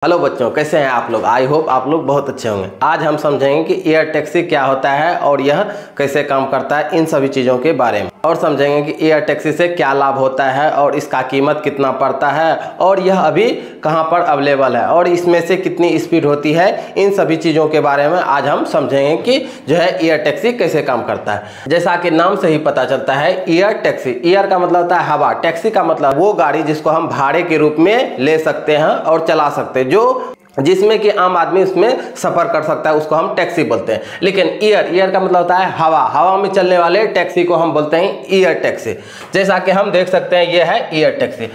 Hello बच्चों, कैसे हैं आप लोग। आई होप आप लोग बहुत अच्छे होंगे। आज हम समझेंगे कि एयर टैक्सी क्या होता है और यह कैसे काम करता है, इन सभी चीज़ों के बारे में। और समझेंगे कि एयर टैक्सी से क्या लाभ होता है और इसका कीमत कितना पड़ता है और यह अभी कहां पर अवेलेबल है और इसमें से कितनी स्पीड होती है। इन सभी चीज़ों के बारे में आज हम समझेंगे कि जो है एयर टैक्सी कैसे काम करता है। जैसा कि नाम से ही पता चलता है, एयर टैक्सी, एयर का मतलब होता है हवा, टैक्सी का मतलब वो गाड़ी जिसको हम भाड़े के रूप में ले सकते हैं और चला सकते हैं, जो जिसमें कि आम आदमी उसमें सफर कर सकता है, उसको हम टैक्सी बोलते हैं। लेकिन एयर का मतलब होता है हवा, हवा में चलने वाले टैक्सी को हम बोलते हैं एयर टैक्सी। जैसा कि हम देख सकते हैं, ये है एयर टैक्सी।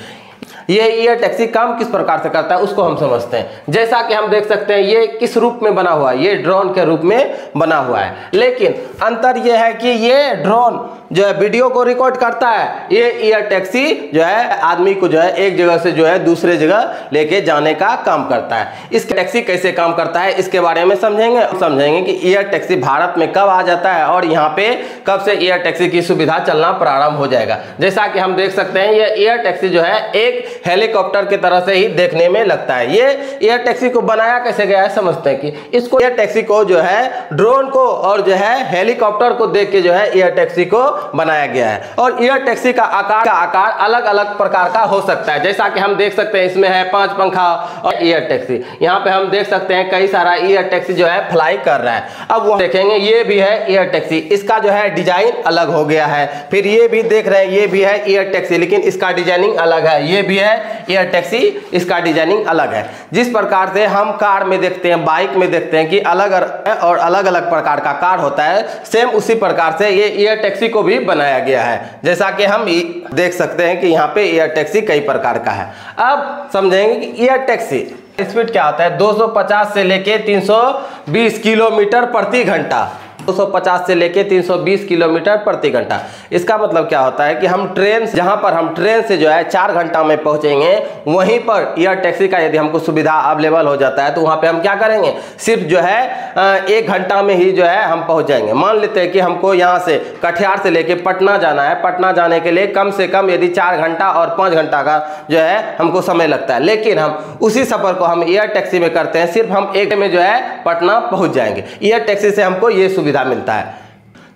ये एयर टैक्सी काम किस प्रकार से करता है उसको हम समझते हैं। जैसा कि हम देख सकते हैं, ये किस रूप में बना हुआ है, ये ड्रोन के रूप में बना हुआ है। लेकिन अंतर ये है कि ये ड्रोन जो है वीडियो को रिकॉर्ड करता है, ये एयर टैक्सी जो है आदमी को जो है एक जगह से जो है दूसरे जगह लेके जाने का काम करता है। इस टैक्सी कैसे काम करता है इसके बारे में समझेंगे कि एयर टैक्सी भारत में कब आ जाता है और यहाँ पे कब से एयर टैक्सी की सुविधा चलना प्रारंभ हो जाएगा। जैसा कि हम देख सकते हैं, ये एयर टैक्सी जो है एक हेलीकॉप्टर की तरह से ही देखने में लगता है। ये एयर टैक्सी को बनाया कैसे गया है समझते हैं कि इसको एयर टैक्सी को जो है ड्रोन को और जो है हेलीकॉप्टर को देख के जो है एयर टैक्सी को बनाया गया है। और एयर टैक्सी का आकार अलग अलग प्रकार का हो सकता है। जैसा कि हम देख सकते हैं, इसमें है 5 पंखा और एयर टैक्सी। यहाँ पे हम देख सकते हैं कई सारा एयर टैक्सी जो है फ्लाई कर रहा है। अब वो देखेंगे, ये भी है एयर टैक्सी, इसका जो है डिजाइन अलग हो गया है। फिर ये भी देख रहे हैं, ये भी है एयर टैक्सी, लेकिन इसका डिजाइनिंग अलग है। ये भी है एयर टैक्सी, इसका डिजाइनिंग अलग है। जिस प्रकार से हम कार में देखते हैं, बाइक में देखते हैं कि अलग और अलग अलग प्रकार का कार होता है, सेम उसी प्रकार से ये एयर टैक्सी को भी बनाया गया है। जैसा कि हम देख सकते हैं कि यहाँ पे एयर टैक्सी कई प्रकार का है। अब समझेंगे कि एयर टैक्सी स्पीड क्या होता है। 250 से लेके 320 किलोमीटर प्रति घंटा, 250 से लेके 320 किलोमीटर प्रति घंटा। इसका मतलब क्या होता है कि हम ट्रेन, जहां पर हम ट्रेन से जो है 4 घंटा में पहुंचेंगे, वहीं पर एयर टैक्सी का यदि हमको सुविधा अवेलेबल हो जाता है तो वहां पे हम क्या करेंगे, सिर्फ जो है 1 घंटा में ही जो है हम पहुंच जाएंगे। मान लेते हैं कि हमको यहाँ से कटिहार से लेके पटना जाना है। पटना जाने के लिए कम से कम यदि 4 घंटा और 5 घंटा का जो है हमको समय लगता है, लेकिन हम उसी सफर को हम एयर टैक्सी में करते हैं, सिर्फ हम 1 में जो है पटना पहुंच जाएंगे। एयर टैक्सी से हमको ये सुविधा मिलता है।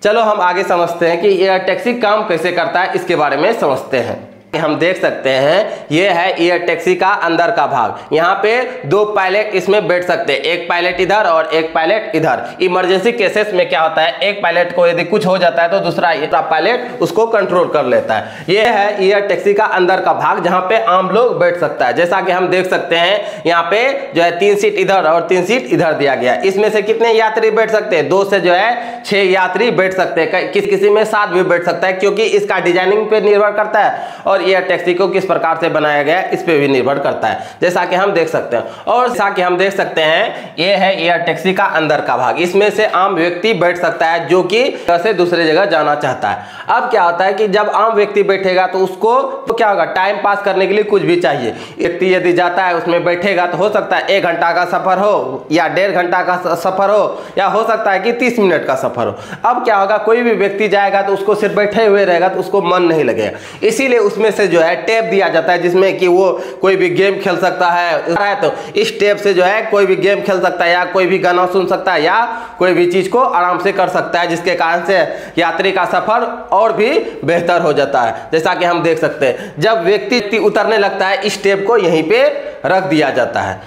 चलो हम आगे समझते हैं कि एयर टैक्सी काम कैसे करता है, इसके बारे में समझते हैं। हम देख सकते हैं, ये है एयर टैक्सी का अंदर का भाग। यहाँ पे 2 पायलट इसमें बैठ सकते हैं, एक पायलट इधर और एक पायलट इधर। इमरजेंसी केसेस में क्या होता है, एक पायलट को यदि कुछ हो जाता है तो दूसरा पायलट उसको कंट्रोल कर लेता है। ये है एयर टैक्सी का अंदर का भाग, जहाँ पे आम लोग बैठ सकता है। जैसा कि हम देख सकते हैं, यहाँ पे जो है 3 सीट इधर और 3 सीट इधर दिया गया है। इसमें से कितने यात्री बैठ सकते हैं, 2 से जो है 6 यात्री बैठ सकते हैं। किसी में 7 भी बैठ सकता है, क्योंकि इसका डिजाइनिंग पे निर्भर करता है और एयर टैक्सी को किस प्रकार से बनाया गया है इस पे भी निर्भर करता है। जैसा कि हम देख सकते हैं, और जैसा कि हम देख सकते हैं, ये है एयर टैक्सी का अंदर का भाग। इसमें से आम व्यक्ति बैठ सकता है जो कि से दूसरे जगह जाना चाहता है। अब क्या होता है कि जब आम व्यक्ति बैठेगा तो उसको तो क्या होगा, टाइम पास करने के लिए कुछ भी चाहिए। व्यक्ति यदि जाता है उसमें बैठेगा तो हो सकता है 1 घंटा का सफर हो या 1.5 घंटा का सफर हो, या हो सकता है कि 30 मिनट का सफर हो। अब क्या होगा, कोई भी व्यक्ति जाएगा तो उसको सिर्फ बैठे हुए रहेगा तो उसको मन नहीं लगेगा। इसीलिए उसमें से जो है टैब दिया जाता है, जिसमें कि वो कोई भी गेम खेल सकता है। तो इस टैब से जो है कोई भी गेम खेल सकता है या कोई भी गाना सुन सकता है या कोई भी चीज को आराम से कर सकता है, जिसके कारण से यात्री का सफर और भी बेहतर हो जाता है। जैसा कि हम देख सकते हैं, जब व्यक्ति उतरने लगता है इस टैब को यहीं पे रख दिया जाता है।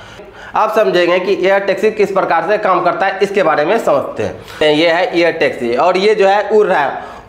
अब समझेंगे कि एयर टैक्सी किस प्रकार से काम करता है, इसके बारे में समझते हैं। ये है एयर टैक्सी और ये जो है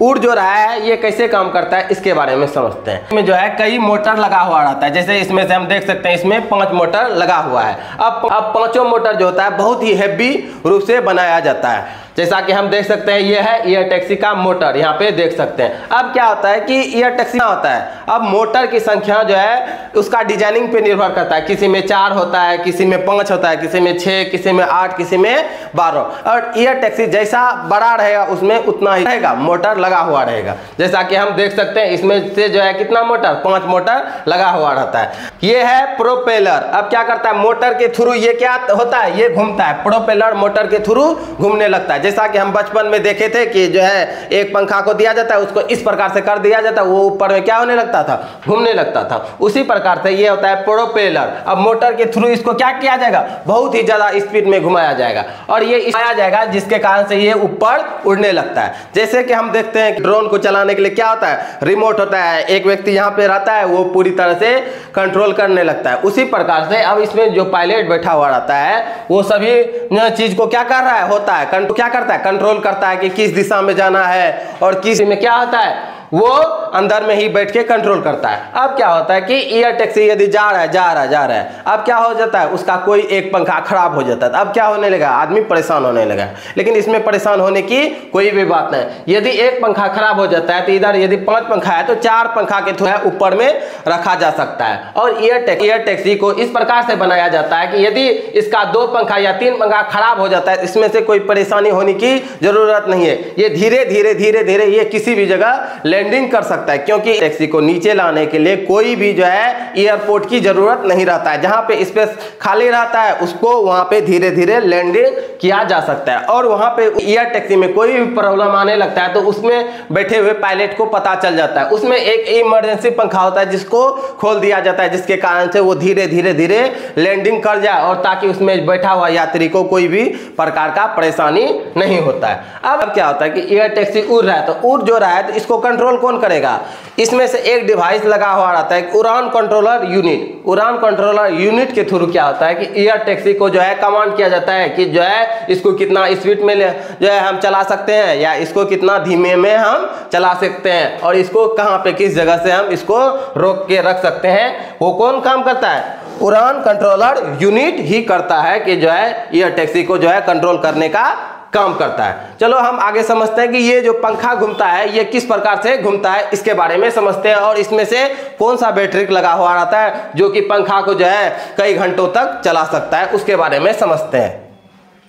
उड़ जो रहा है, ये कैसे काम करता है इसके बारे में समझते हैं। इसमें जो है कई मोटर लगा हुआ रहता है। जैसे इसमें से हम देख सकते हैं, इसमें 5 मोटर लगा हुआ है। अब 5 मोटर जो होता है बहुत ही हैवी रूप से बनाया जाता है। जैसा कि हम देख सकते हैं, ये है एयर टैक्सी का मोटर, यहाँ पे देख सकते हैं। अब क्या होता है कि एयर टैक्सी क्या होता है, अब मोटर की संख्या जो है उसका डिजाइनिंग पे निर्भर करता है। किसी में 4 होता है, किसी में 5 होता है, किसी में 6, किसी में 8, किसी में 12। और एयर टैक्सी जैसा बड़ा रहेगा उसमें उतना ही रहेगा, मोटर लगा हुआ रहेगा। जैसा कि हम देख सकते हैं, इसमें से जो है कितना मोटर, 5 मोटर लगा हुआ रहता है। ये है प्रोपेलर। अब क्या करता है, मोटर के थ्रू ये क्या होता है, ये घूमता है। प्रोपेलर मोटर के थ्रू घूमने लगता है। जैसा कि हम बचपन में देखे थे कि जो है एक पंखा को दिया जाता है, उसको इस प्रकार से कर दिया जाता है, वो ऊपर में क्या होने लगता था, घूमने लगता था। उसी प्रकार से ये होता है प्रोपेलर। अब मोटर के थ्रू इसको क्या किया जाएगा, बहुत ही ज्यादा स्पीड में घुमाया जाएगा और ये घुमाया जाएगा, जिसके कारण से ये ऊपर उड़ने लगता है। जैसे कि हम देखते हैं ड्रोन को चलाने के लिए क्या होता है, रिमोट होता है, एक व्यक्ति यहाँ पे रहता है, वो पूरी तरह से कंट्रोल करने लगता है। उसी प्रकार से अब इसमें जो पायलट बैठा हुआ रहता है वो सभी चीज को क्या कर रहा है, होता है क्या करता है, कंट्रोल करता है कि किस दिशा में जाना है और किस में क्या होता है, वो अंदर में ही बैठ के कंट्रोल करता है। अब क्या होता है कि एयर टैक्सी यदि जा रहा है, अब क्या हो जाता है, उसका कोई एक पंखा खराब हो जाता है, अब क्या होने लगा, आदमी परेशान होने लगा। लेकिन इसमें परेशान होने की कोई भी बात नहीं। यदि एक पंखा खराब हो जाता है तो इधर यदि 5 पंखा है तो 4 पंखा के थ्रू ऊपर में रखा जा सकता है। और एयर टैक्सी को इस प्रकार से बनाया जाता है कि यदि इसका 2 पंखा या 3 पंखा खराब हो जाता है, इसमें से कोई परेशानी होने की जरूरत नहीं है। ये धीरे धीरे ये किसी भी जगह लैंडिंग कर सकता है, क्योंकि टैक्सी को नीचे लाने के लिए कोई भी जो है एयरपोर्ट की जरूरत नहीं रहता है। जहां पे स्पेस खाली रहता है उसको वहां पे धीरे धीरे लैंडिंग किया जा सकता है। और वहां पे एयर टैक्सी में कोई भी प्रॉब्लम आने लगता है तो उसमें बैठे हुए पायलट को पता चल जाता है। उसमें एक इमरजेंसी पंखा होता है जिसको खोल दिया जाता है, जिसके कारण से वो धीरे धीरे लैंडिंग कर जाए और ताकि उसमें बैठा हुआ यात्री को कोई भी प्रकार का परेशानी नहीं होता है। अब क्या होता है कि एयर टैक्सी उड़ रहा है, तो उड़ जो रहा है तो इसको कंट्रोल कौन करेगा, इसमें से एक डिवाइस लगा हुआ रहता है, उड़ान कंट्रोलर यूनिट। उड़ान कंट्रोलर यूनिट के थ्रू क्या होता है कि एयर टैक्सी को जो है कमांड किया जाता है कि जो है इसको कितना स्पीड में जो है हम चला सकते हैं या इसको कितना धीमे में हम चला सकते हैं और इसको कहाँ पे किस जगह से हम इसको रोक के रख सकते हैं। वो कौन काम करता है, उड़ान कंट्रोलर यूनिट ही करता है कि जो है एयर टैक्सी को जो है कंट्रोल करने का काम करता है। चलो हम आगे समझते हैं कि ये जो पंखा घूमता है ये किस प्रकार से घूमता है, इसके बारे में समझते हैं और इसमें से कौन सा बैटरी लगा हुआ रहता है जो कि पंखा को जो है कई घंटों तक चला सकता है, उसके बारे में समझते हैं।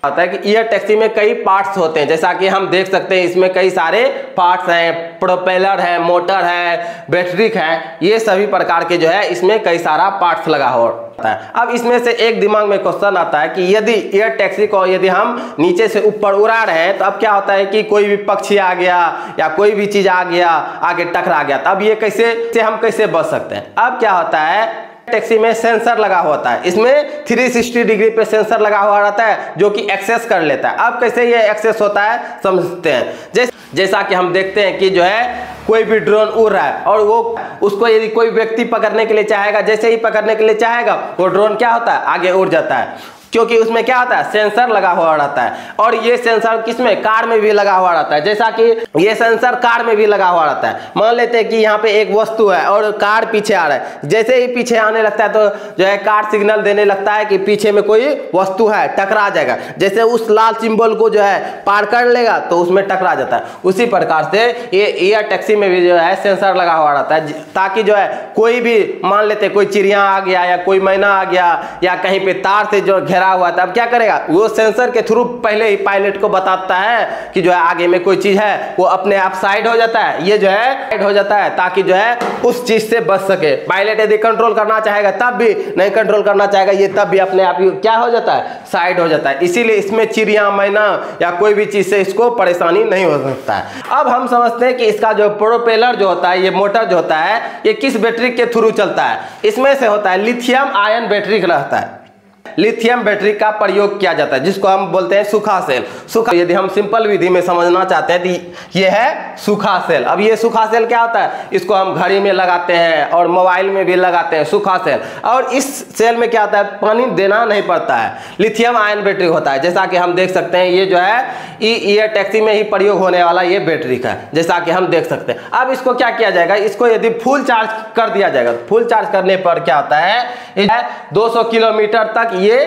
आता है कि एयर टैक्सी में कई पार्ट्स होते हैं, जैसा कि हम देख सकते हैं इसमें कई सारे पार्ट्स हैं, प्रोपेलर है, मोटर है, बैटरी है, ये सभी प्रकार के जो है इसमें कई सारा पार्ट्स लगा हुआ होता है। अब इसमें से एक दिमाग में क्वेश्चन आता है कि यदि एयर टैक्सी को यदि हम नीचे से ऊपर उड़ा रहे हैं तो अब क्या होता है कि कोई भी पक्षी आ गया या कोई भी चीज आ गया, आगे टकरा गया, तो अब ये हम कैसे बच सकते हैं। अब क्या होता है, टैक्सी में सेंसर लगा होता है, इसमें 360 डिग्री पे सेंसर लगा हुआ रहता है जो कि एक्सेस कर लेता है। अब कैसे ये एक्सेस होता है समझते हैं। जैसा कि हम देखते हैं कि जो है कोई भी ड्रोन उड़ रहा है और वो उसको यदि कोई व्यक्ति पकड़ने के लिए चाहेगा, जैसे ही पकड़ने के लिए चाहेगा वो ड्रोन क्या होता है, आगे उड़ जाता है, क्योंकि उसमें क्या होता है, सेंसर लगा हुआ रहता है। और ये सेंसर किसमें, कार में भी लगा हुआ रहता है। जैसा कि ये सेंसर कार में भी लगा हुआ रहता है। मान लेते हैं कि यहाँ पे एक वस्तु है और कार पीछे आ रहा है, जैसे ही पीछे आने लगता है तो जो है कार सिग्नल देने लगता है कि पीछे में कोई वस्तु है, टकरा जाएगा। जैसे उस लाल सिंबल को जो है पार कर लेगा तो उसमें टकरा जाता है। उसी प्रकार से ये एयर टैक्सी में भी जो है सेंसर लगा हुआ रहता है, ताकि जो है कोई भी, मान लेते कोई चिड़िया आ गया या कोई मैना आ गया या कहीं पे तार से जो घेरा हुआ था, अब क्या करेगा, वो सेंसर के थ्रू पहले ही पायलट को बताता है कि जो है आगे में कोई चीज है, वो अपने आप साइड हो जाता है, ये जो है साइड हो जाता है ताकि जो है उस चीज से बच सके। पायलट यदि कंट्रोल करना चाहेगा तब भी, नहीं कंट्रोल करना चाहेगा ये तब भी अपने आप ही क्या हो जाता है, साइड हो जाता है। इसीलिए इसमें चिड़िया, मैना या कोई भी चीज से इसको परेशानी नहीं हो सकता है। अब हम समझते हैं कि इसका जो प्रोपेलर जो होता है, ये मोटर जो होता है, ये किस बैटरी के थ्रू चलता है। इसमें से होता है लिथियम आयन बैटरी रहता है। लिथियम बैटरी का प्रयोग किया जाता है जिसको हम बोलते हैं सूखा सेल। सूखा, यदि हम सिंपल विधि में समझना चाहते हैं तो ये है सूखा सेल। अब ये सूखा सेल क्या होता है, इसको हम घड़ी में लगाते हैं और मोबाइल में भी लगाते हैं, सूखा सेल। और इस सेल में क्या होता है, पानी देना नहीं पड़ता है, लिथियम आयन बैटरी होता है। जैसा कि हम देख सकते हैं ये जो है एयर टैक्सी में ही प्रयोग होने वाला ये बैटरी का, जैसा कि हम देख सकते हैं। अब इसको क्या किया जाएगा, इसको यदि फुल चार्ज कर दिया जाएगा, फुल चार्ज करने पर क्या होता है 200 किलोमीटर तक ये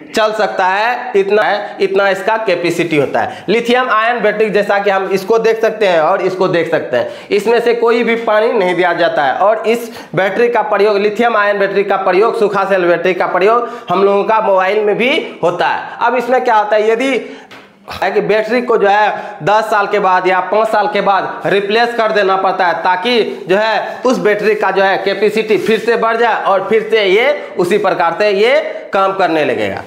चल सकता है, इतना इसका कैपेसिटी होता है। लिथियम आयन बैटरी जैसा कि हम इसको देख सकते हैं और इसको देख सकते हैं, इसमें से कोई भी पानी नहीं दिया जाता है। और इस बैटरी का प्रयोग, लिथियम आयन बैटरी का प्रयोग, सूखा सेल बैटरी का प्रयोग हम लोगों का मोबाइल में भी होता है। अब इसमें क्या होता है, यदि है कि बैटरी को जो है 10 साल के बाद या 5 साल के बाद रिप्लेस कर देना पड़ता है, ताकि जो है उस बैटरी का जो है कैपेसिटी फिर से बढ़ जाए और फिर से ये उसी प्रकार से ये काम करने लगेगा।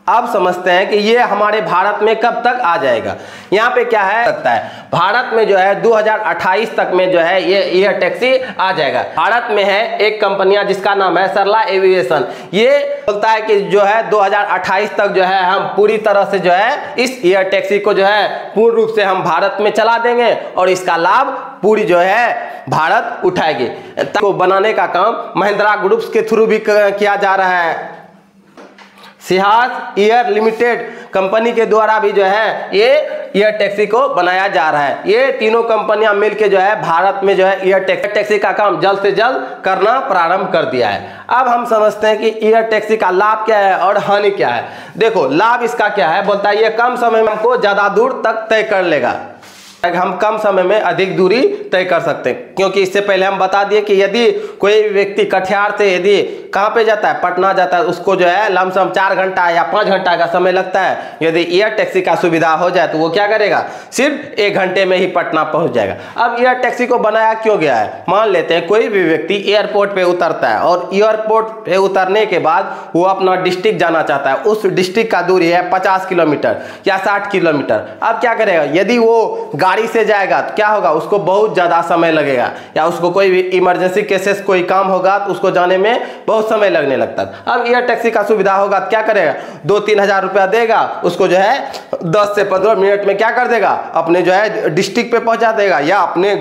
अब समझते हैं कि ये हमारे भारत में कब तक आ जाएगा। यहाँ पे क्या है सकता है, भारत में जो है 2028 तक में जो है ये एयर टैक्सी आ जाएगा। भारत में है एक कंपनियां जिसका नाम है सरला एविएशन, ये बोलता है कि जो है 2028 तक जो है हम पूरी तरह से जो है इस एयर टैक्सी को जो है पूर्ण रूप से हम भारत में चला देंगे और इसका लाभ पूरी जो है भारत उठाएगी। तो बनाने का काम महिंद्रा ग्रुप्स के थ्रू भी किया जा रहा है। सिहास एयर लिमिटेड कंपनी के द्वारा भी जो है ये एयर टैक्सी को बनाया जा रहा है। ये तीनों कंपनियां मिलकर जो है भारत में जो है एयर टैक्सी का काम जल्द से जल्द करना प्रारंभ कर दिया है। अब हम समझते हैं कि एयर टैक्सी का लाभ क्या है और हानि क्या है। देखो लाभ इसका क्या है, बोलता है ये कम समय में हमको ज्यादा दूर तक तय कर लेगा, हम कम समय में अधिक दूरी तय कर सकते हैं। क्योंकि इससे पहले हम बता दिए कि यदि कोई व्यक्ति कटिहार से यदि कहाँ पे जाता है, पटना जाता है, उसको जो है लमसम 4 घंटा या 5 घंटा का समय लगता है। यदि एयर टैक्सी का सुविधा हो जाए तो वो क्या करेगा, सिर्फ 1 घंटे में ही पटना पहुंच जाएगा। अब एयर टैक्सी को बनाया क्यों गया है, मान लेते हैं कोई भी व्यक्ति एयरपोर्ट पे उतरता है और एयरपोर्ट पे उतरने के बाद वो अपना डिस्ट्रिक्ट जाना चाहता है, उस डिस्ट्रिक्ट का दूरी है 50 किलोमीटर या 60 किलोमीटर। अब क्या करेगा, यदि वो गाड़ी से जाएगा तो क्या होगा, उसको बहुत ज्यादा समय लगेगा, या उसको कोई भी इमरजेंसी केसेस कोई काम होगा तो उसको जाने में बहुत समय लगने लगता है। अब एयर टैक्सी का सुविधा होगा तो क्या करेगा, 2-3 हजार रुपया देगा, उसको जो है 10 से 15 मिनट में क्या कर देगा, अपने जो है डिस्ट्रिक्ट पे पहुंचा देगा या अपने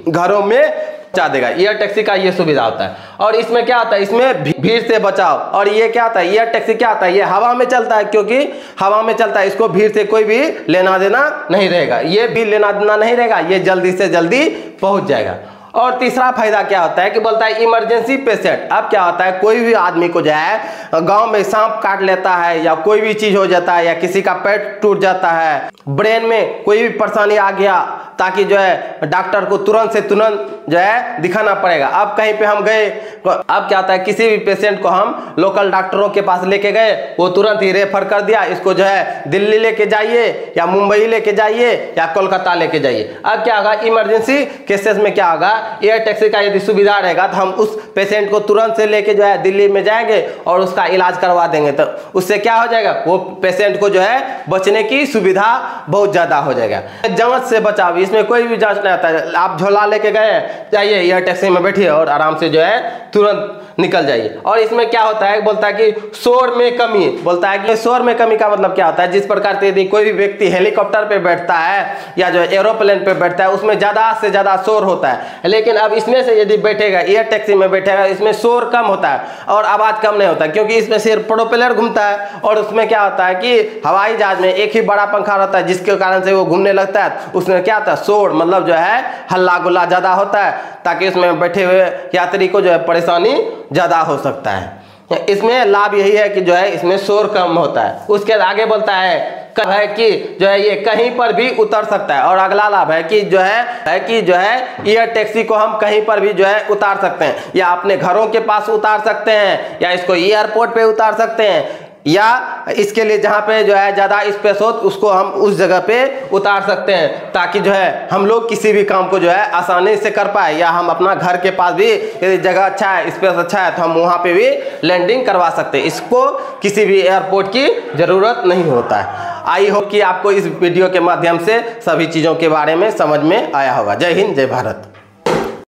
घरों में पहुंचा देगा। एयर टैक्सी का ये सुविधा होता है। और इसमें क्या होता है, इसमें भीड़ से बचाव। और ये क्या होता है, एयर टैक्सी क्या होता है, ये हवा में चलता है, क्योंकि हवा में चलता है, इसको भीड़ से कोई भी लेना देना नहीं रहेगा, ये भी लेना देना नहीं रहेगा, ये जल्दी से जल्दी पहुंच जाएगा। और तीसरा फायदा क्या होता है कि बोलता है इमरजेंसी पेशेंट। अब क्या होता है, कोई भी आदमी को जो है गांव में सांप काट लेता है या कोई भी चीज हो जाता है या किसी का पेट टूट जाता है, ब्रेन में कोई भी परेशानी आ गया, ताकि जो है डॉक्टर को तुरंत से तुरंत जो है दिखाना पड़ेगा। अब कहीं पे हम गए, अब क्या होता है, किसी भी पेशेंट को हम लोकल डॉक्टरों के पास लेके गए, वो तुरंत ही रेफर कर दिया, इसको जो है दिल्ली लेके जाइए या मुंबई लेके जाइए या कोलकाता लेके जाइए। अब क्या होगा, इमरजेंसी केसेस में क्या होगा, एयर टैक्सी का यदि सुविधा रहेगा तो हम उस पेशेंट को तुरंत से लेके जो है दिल्ली में जाएंगे और उसका इलाज करवा देंगे। तो उससे क्या हो जाएगा, वो पेशेंट को जो है बचने की सुविधा बहुत ज्यादा हो जाएगा। जांच से बचाव, इसमें कोई भी जांच नहीं आता है, आप झोला लेके गए, जाइए एयर टैक्सी में बैठिए और आराम से जो है तुरंत निकल जाइए। और इसमें क्या होता है, बोलता है कि शोर में कमी, बोलता है कि शोर में कमी का मतलब क्या होता है, जिस प्रकार से यदि कोई भी व्यक्ति हेलीकॉप्टर पे बैठता है या जो एरोप्लेन पे बैठता है उसमें ज्यादा से ज्यादा शोर होता है, लेकिन अब इसमें से यदि बैठेगा एयर टैक्सी में बैठेगा, इसमें शोर कम होता है और आवाज कम नहीं होता है, क्योंकि इसमें सिर्फ प्रोपेलर घूमता है। और उसमें क्या होता है कि हवाई जहाज में एक ही बड़ा पंखा रहता है, जिसके कारण से वो घूमने लगता है, उसमें क्या होता है, शोर मतलब जो है हल्ला गुल्ला ज्यादा होता है, ताकि उसमें बैठे हुए यात्री को जो है परेशानी ज्यादा हो सकता है। इसमें लाभ यही है कि जो है इसमें शोर कम होता है। उसके आगे बोलता है कि जो है ये कहीं पर भी उतर सकता है। और अगला लाभ है कि जो है एयर टैक्सी को हम कहीं पर भी जो है उतार सकते हैं, या अपने घरों के पास उतार सकते हैं, या इसको एयरपोर्ट पे उतार सकते हैं, या इसके लिए जहाँ पे जो है ज़्यादा स्पेस हो उसको हम उस जगह पे उतार सकते हैं, ताकि जो है हम लोग किसी भी काम को जो है आसानी से कर पाए, या हम अपना घर के पास भी यदि जगह अच्छा है, स्पेस अच्छा है, तो हम वहाँ पे भी लैंडिंग करवा सकते हैं। इसको किसी भी एयरपोर्ट की ज़रूरत नहीं होता है। आई होप कि आपको इस वीडियो के माध्यम से सभी चीज़ों के बारे में समझ में आया होगा। जय हिंद, जय भारत।